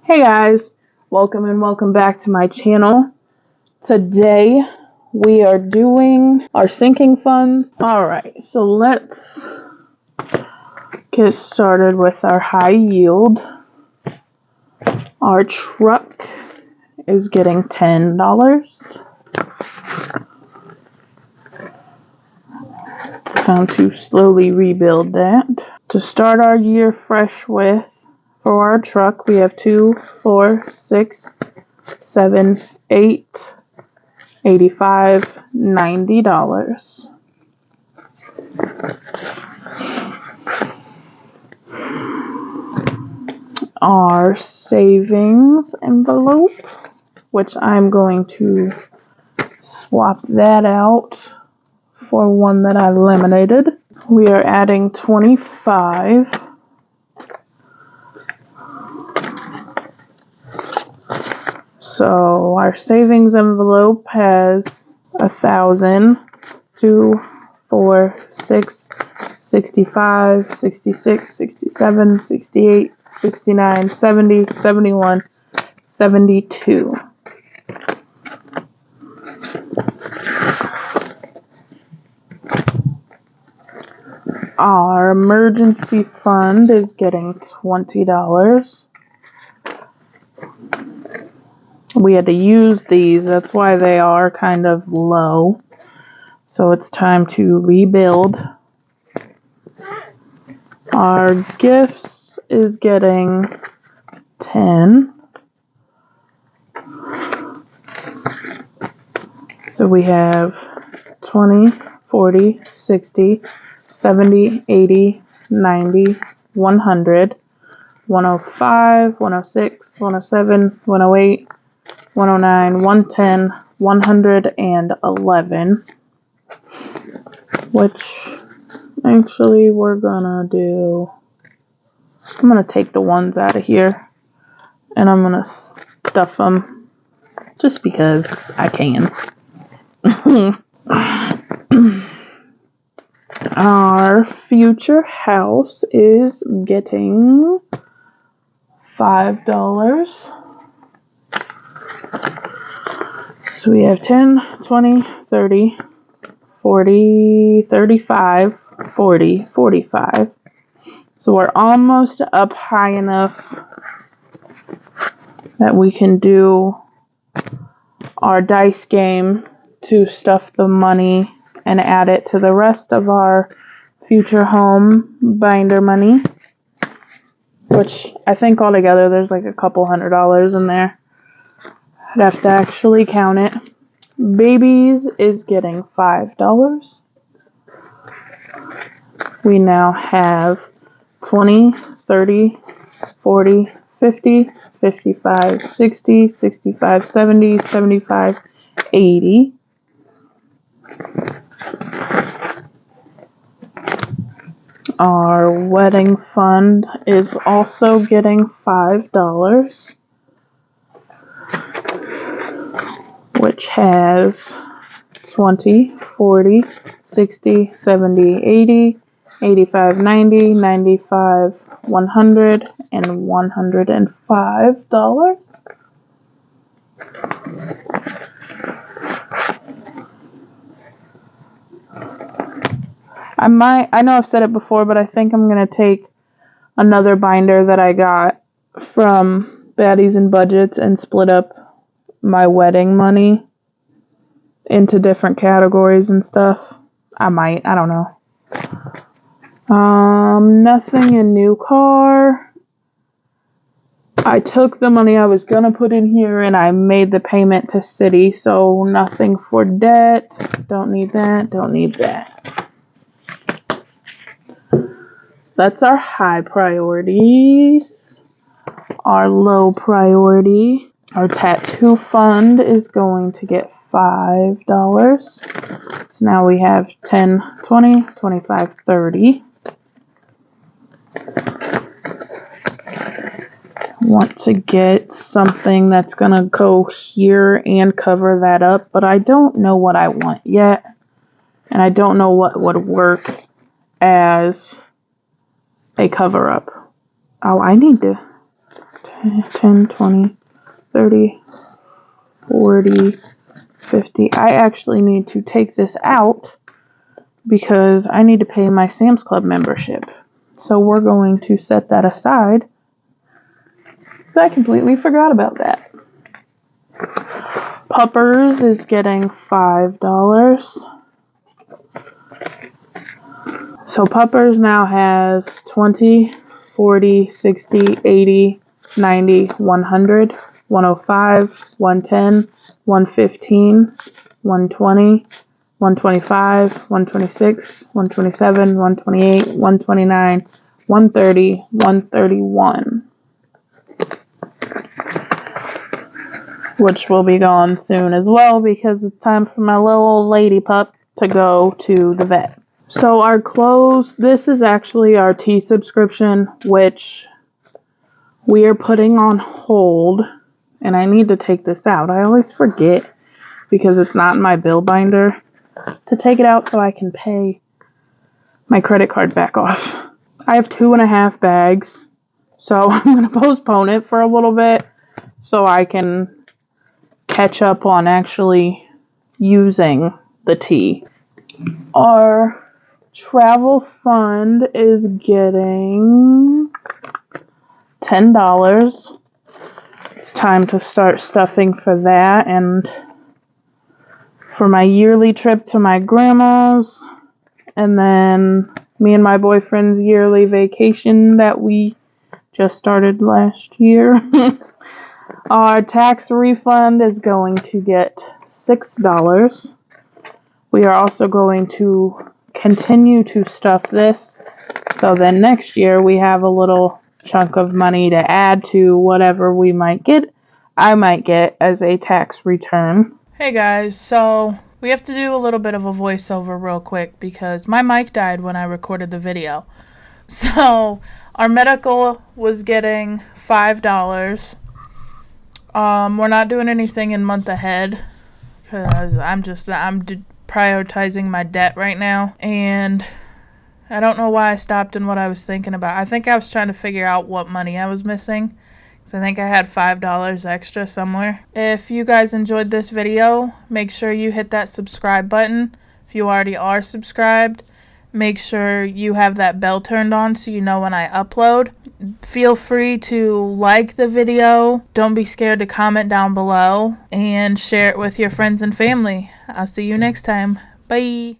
Hey guys, welcome and welcome back to my channel. Today we are doing our sinking funds. Alright, so let's get started with our high yield. Our truck is getting $10. Time to slowly rebuild that. To start our year fresh with, for our truck, we have 2, 4, 6, 7, 8, 85, $90. Our savings envelope, which I'm going to swap that out for one that I eliminated. We are adding 25. So our savings envelope has 1,000, 2, 4, 6, 65, 66, 67, 68, 69, 70, 71, 72. Our emergency fund is getting $20. We had to use these, that's why they are kind of low. So it's time to rebuild. Our gifts is getting 10. So we have 20, 40, 60, 70, 80, 90, 100, 105, 106, 107, 108, 109, 110, 111, which actually we're gonna do, I'm gonna take the ones out of here and I'm gonna stuff them just because I can. Our future house is getting $5. So we have 10, 20, 30, 40, 35, 40, 45. So we're almost up high enough that we can do our dice game to stuff the money and add it to the rest of our future home binder money, which I think altogether there's like a couple $100 in there. I'd have to actually count it. Babies is getting $5. We now have 20, 30, 40, 50, 55, 60, 65, 70, 75, 80. Our wedding fund is also getting $5, which has 20, 40, 60, 70, 80, 85, 90, 95, 100, and $105. I know I've said it before, but I think I'm going to take another binder that I got from Baddies and Budgets and split up my wedding money into different categories and stuff. I don't know. Nothing in new car. I took the money I was gonna put in here and I made the payment to Citi, so nothing for debt. Don't need that, don't need that. So that's our high priorities. Our low priority, our tattoo fund is going to get $5. So now we have 10, 20, 25, 30. Want to get something that's gonna go here and cover that up, but I don't know what I want yet, and I don't know what would work as a cover up. Oh, I need to 10, 20, 30, 40, 50. I actually need to take this out because I need to pay my Sam's Club membership. So we're going to set that aside. I completely forgot about that. Puppers is getting $5. So Puppers now has 20, 40, 60, 80, 90, 100, 105, 110, 115, 120, 125, 126, 127, 128, 129, 130, 131. Which will be gone soon as well because it's time for my little old lady pup to go to the vet. So our clothes, this is actually our tea subscription, which we are putting on hold, and I need to take this out. I always forget because it's not in my bill binder to take it out so I can pay my credit card back off. I have 2.5 bags, so I'm going to postpone it for a little bit so I can catch up on actually using the tea. Our travel fund is getting $10. It's time to start stuffing for that and for my yearly trip to my grandma's, and then me and my boyfriend's yearly vacation that we just started last year. Our tax refund is going to get $6. We are also going to continue to stuff this, so then next year we have a little chunk of money to add to whatever we might get, I might get as a tax return. Hey guys, so we have to do a little bit of a voiceover real quick because my mic died when I recorded the video. So our medical was getting $5. We're not doing anything in month ahead because I'm prioritizing my debt right now, and I don't know why I stopped in what I was thinking about. I think I was trying to figure out what money I was missing because I think I had $5 extra somewhere. If you guys enjoyed this video, make sure you hit that subscribe button. If you already are subscribed, make sure you have that bell turned on so you know when I upload. Feel free to like the video. Don't be scared to comment down below and share it with your friends and family. I'll see you next time. Bye.